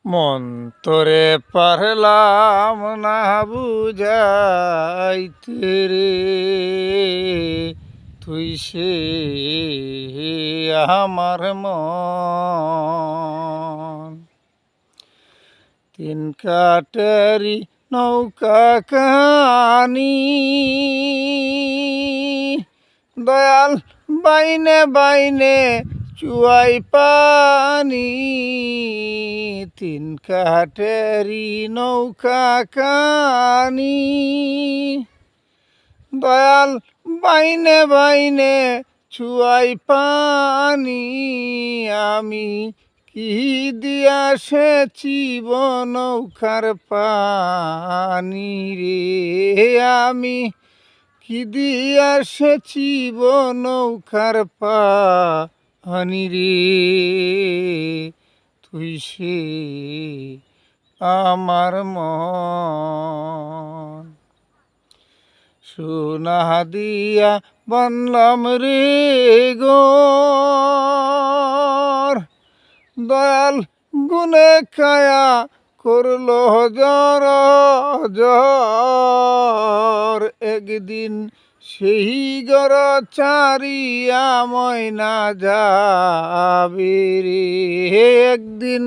মন তোরে পারলাম না বুঝাইতে রে, তুই সে আমার মন। তিন কাটারি নৌকা কানি দয়াল বাইনে বাইনে চুয়াই পানি। তিন কাটারি নৌকা কানি দয়াল বাইনে বাইনে চুয়াই পানি। আমি কি দিয়া সেচিব নৌকার পানি রে, আমি কি দিয়া সেচিব নৌকার পানি রে, তুই সে আমার মন। সোনা দিয়া বানলাম রে ঘর, দয়াল গুনে কায়া করলো জর জর। একদিন সেই ঘর চারিয়া ময়না যাবে রে, একদিন